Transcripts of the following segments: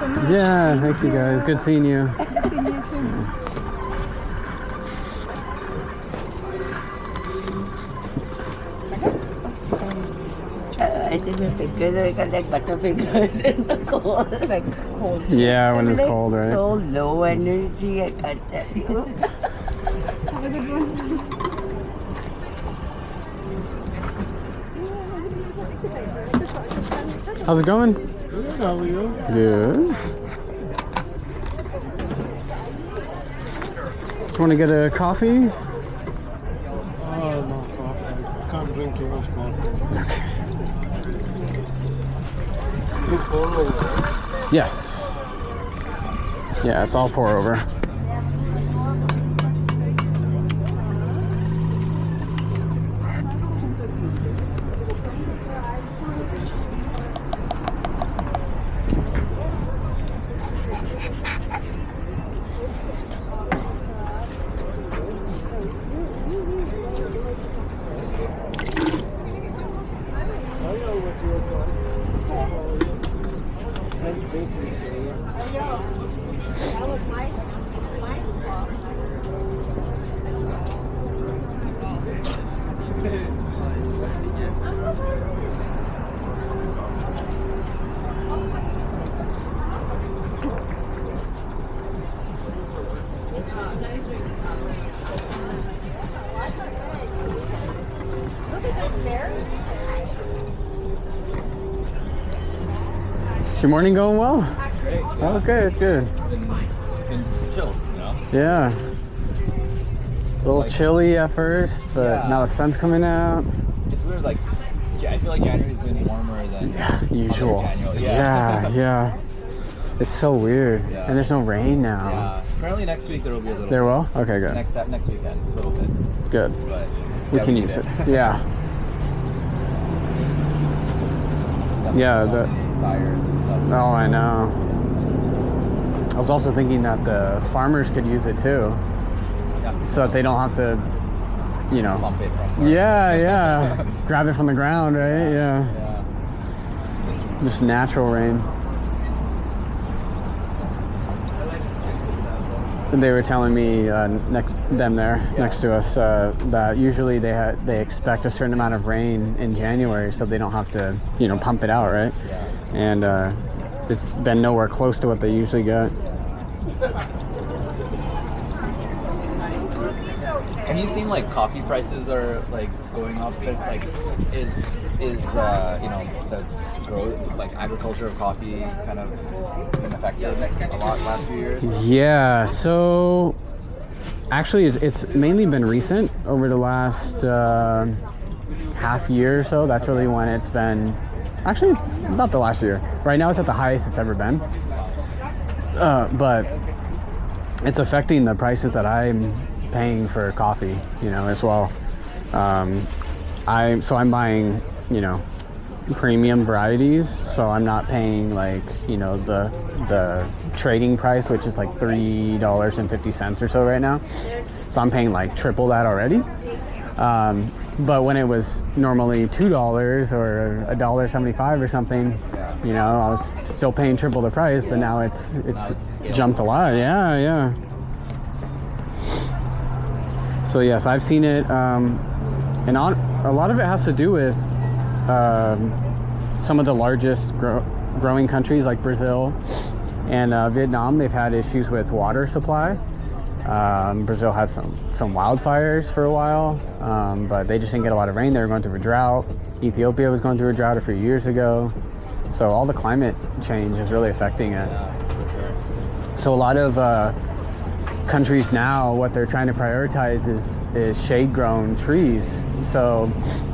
so much. Yeah, thank you guys. Good seeing you. Good seeing you too. I think the fingers are like butter fingers in the cold. It's like cold. Yeah, when it's like cold, right? So low energy, I can't tell you. Have a good one. How's it going? Good, how are you? Good. Want to get a coffee? Oh, no coffee. I can't drink too much coffee. Okay. You pour over. Yes. Yeah, it's all pour over. Is your morning going well? Great. Oh, good, good. Been chill, you know? Yeah. A little chilly at first, but Yeah. now the sun's coming out. It's weird, like, I feel like January's been warmer than Usual. January. Yeah, yeah. It's so weird. Yeah. And there's no rain now. Yeah. Apparently next week there will be a little. There will? Okay, good. Next weekend, a little bit, Good. but We yeah, can need use it. Yeah. That's Yeah, what's the- going on, fires and stuff. Oh, I know. I was also thinking that the farmers could use it too, Yeah. so that they don't have to, you know. Pump it from. Yeah, yeah. Grab it from the ground, right? Yeah. Yeah. Just natural rain. They were telling me next to us that usually they expect a certain amount of rain in January, so they don't have to, you know, pump it out, right? Yeah. And it's been nowhere close to what they usually get. Have you seen like coffee prices are like going up? But, like, is you know, the growth, like agriculture of coffee kind of been affected a lot the last few years? Yeah, so actually it's mainly been recent over the last half year or so. That's really when it's been, actually about the last year. Right now it's at the highest it's ever been. But it's affecting the prices that I'm paying for coffee, you know, as well. I'm buying, you know, premium varieties, so I'm not paying like, you know, the trading price, which is like $3.50 or so right now. So I'm paying like triple that already. But when it was normally $2 or $1.75 or something, you know, I was still paying triple the price, but now it's jumped a lot. Yeah, yeah. So yes, I've seen it, and a lot of it has to do with some of the largest growing countries like Brazil and Vietnam. They've had issues with water supply. Brazil had some wildfires for a while, but they just didn't get a lot of rain. They were going through a drought. Ethiopia was going through a drought a few years ago. So all the climate change is really affecting it. So a lot of countries now, what they're trying to prioritize is shade-grown trees, so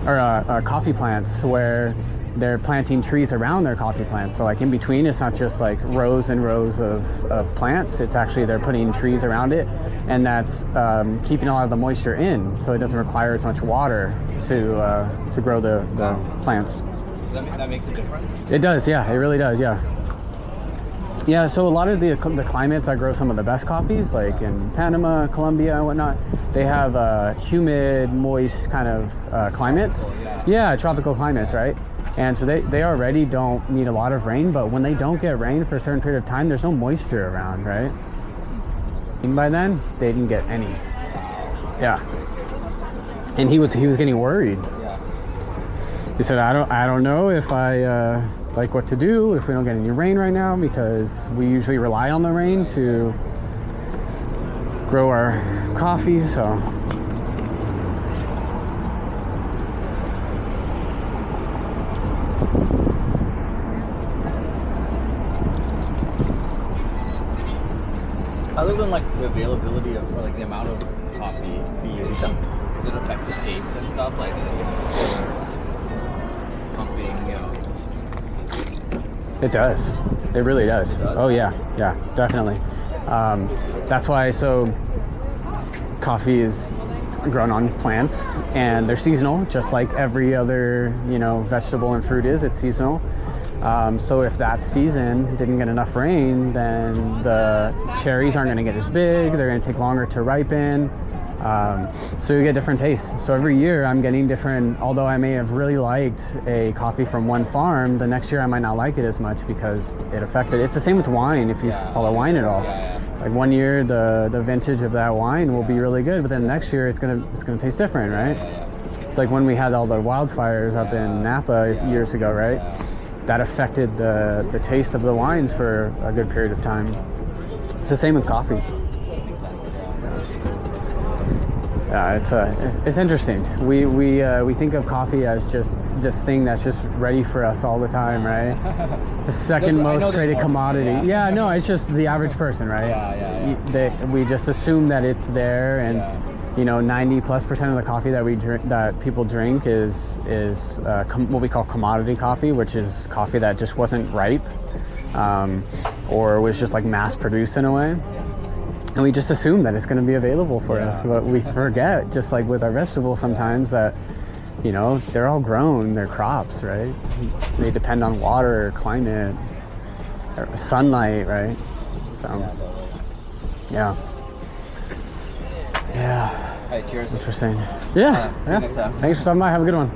or coffee plants, where they're planting trees around their coffee plants. So like in between, it's not just like rows and rows of plants. It's actually they're putting trees around it, and that's keeping a lot of the moisture in, so it doesn't require as much water to grow the plants. That makes a difference? It does, yeah. It really does, yeah. Yeah, so a lot of the climates that grow some of the best coffees, like in Panama, Colombia, and whatnot, they have humid, moist kind of climates. Yeah, tropical climates, right? And so they already don't need a lot of rain, but when they don't get rain for a certain period of time, there's no moisture around, right? And by then, they didn't get any. Yeah. And he was getting worried. Yeah. He said, I don't know if I like what to do if we don't get any rain right now, because we usually rely on the rain to grow our coffee, so. Other than like the availability of, or like the amount of coffee being used, does it affect the taste and stuff? Like, or pumping, you know? It does. It really does. It does? Oh yeah, yeah, definitely. That's why, so coffee is grown on plants and they're seasonal, just like every other, vegetable and fruit is, it's seasonal. So if that season didn't get enough rain, then the cherries aren't gonna get as big, they're gonna take longer to ripen. So you get different tastes. So every year I'm getting different, although I may have really liked a coffee from one farm, the next year I might not like it as much because it affected. It's the same with wine if you follow wine at all. Like one year the vintage of that wine will be really good, but then next year it's gonna taste different, right? It's like when we had all the wildfires up in Napa years ago, right? That affected the taste of the wines for a good period of time. It's the same with coffee. Makes sense. Yeah, it's interesting. We think of coffee as just this thing that's just ready for us all the time, right? The second most traded commodity. Yeah, no, it's just the average person, right? We just assume that it's there, and 90+% of the coffee that we drink, that people drink, is what we call commodity coffee, which is coffee that just wasn't ripe, or was just like mass produced in a way. And we just assume that it's going to be available for us, but we forget, just like with our vegetables sometimes, that they're all grown, they're crops, right? They depend on water, climate, or sunlight, right? So yeah. All right, cheers. Interesting. Yeah. See you next time. Thanks for stopping by. Have a good one.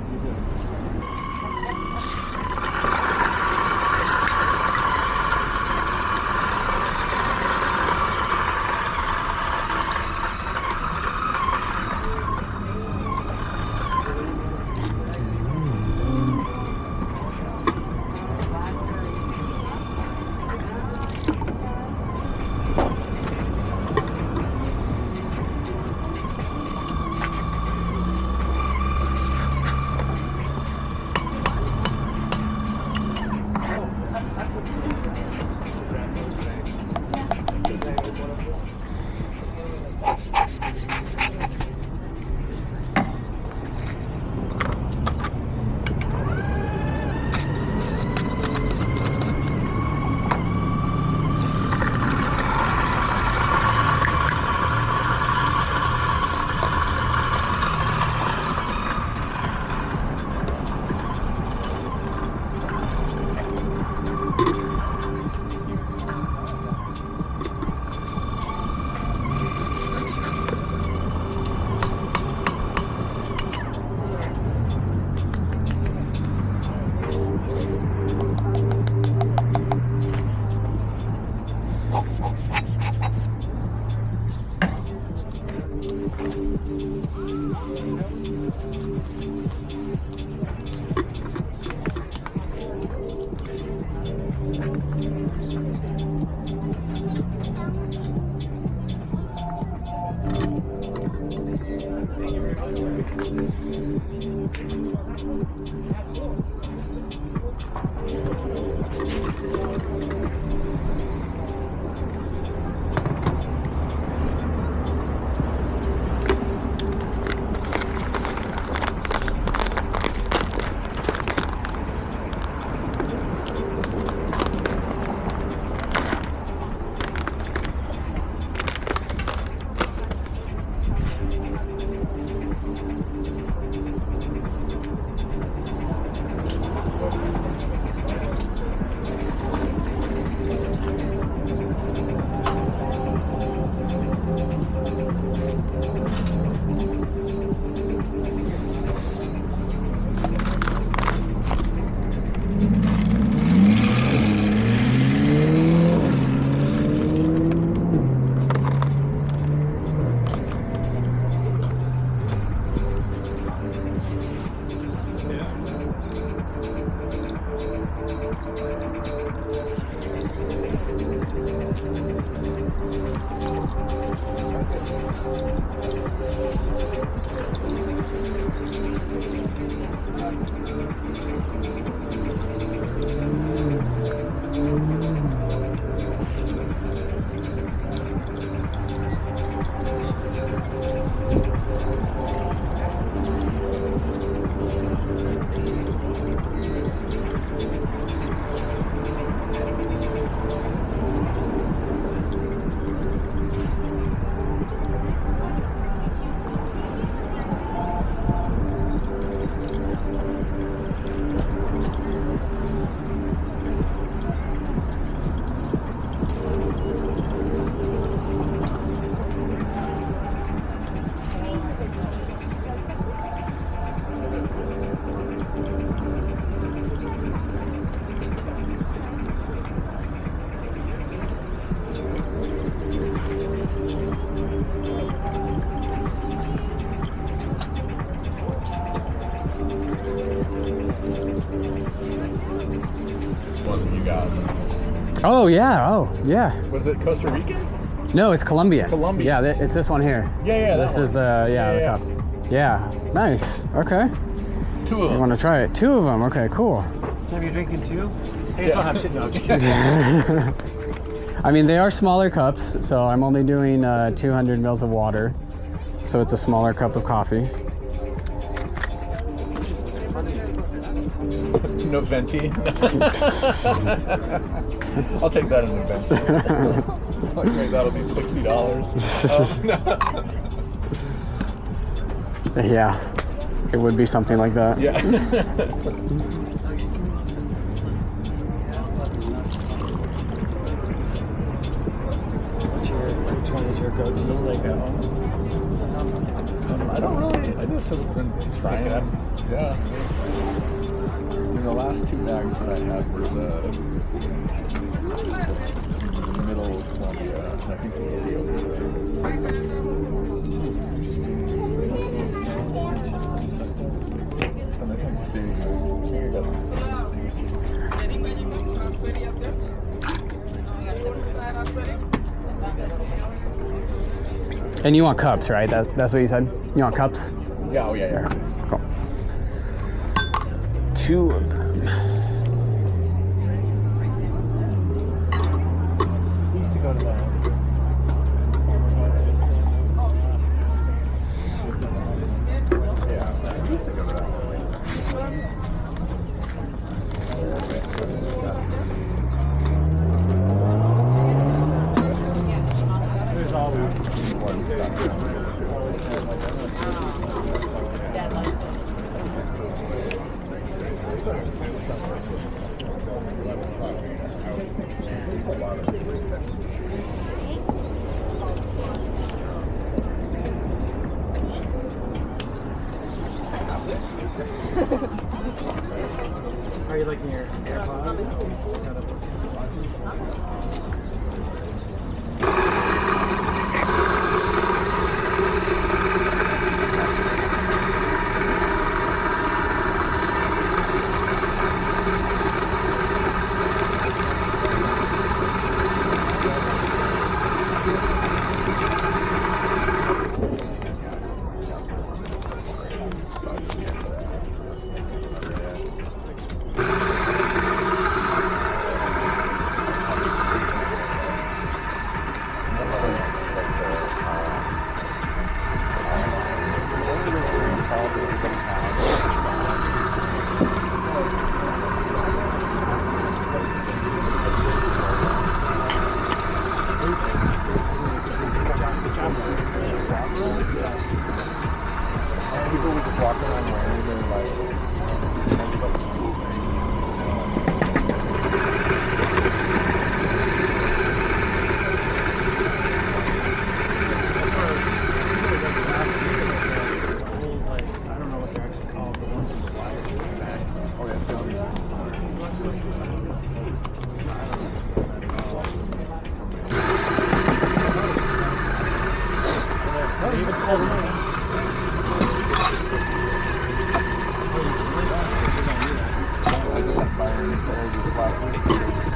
Oh yeah. Oh yeah. Was it Costa Rican? No, it's Colombian. Colombian. Yeah, it's this one here. Yeah, This that is one. the Yeah, the yeah. cup. Yeah. Nice. Okay. 2 of You them. want to try it? 2 of them. Okay. Cool. Have you drinking too? I guess I'll have two. No, I'm just kidding. I mean, they are smaller cups, so I'm only doing 200 mils of water. So it's a smaller cup of coffee. No venti. I'll take that in a venti. Okay, that'll be $60. Yeah, it would be something like that. Yeah. Which one is your go-to? Like at home? I don't really. I just have been trying it. Yeah. I mean, the last 2 bags that I had were the middle Columbia, and I think the Ethiopia. And I can see. Let me see. And you want cups, right? That's what you said? You want cups? Yeah. Oh yeah. Please. Cool. 2 of them. We used to go to that. Yeah. I used to go to that. There's always. Are you liking your AirPods? People would just walk around wearing them like. I don't know what they're actually called, but ones with flyers in the back. Oh yeah, so They even sold them. I just had Byron Nicole this last week.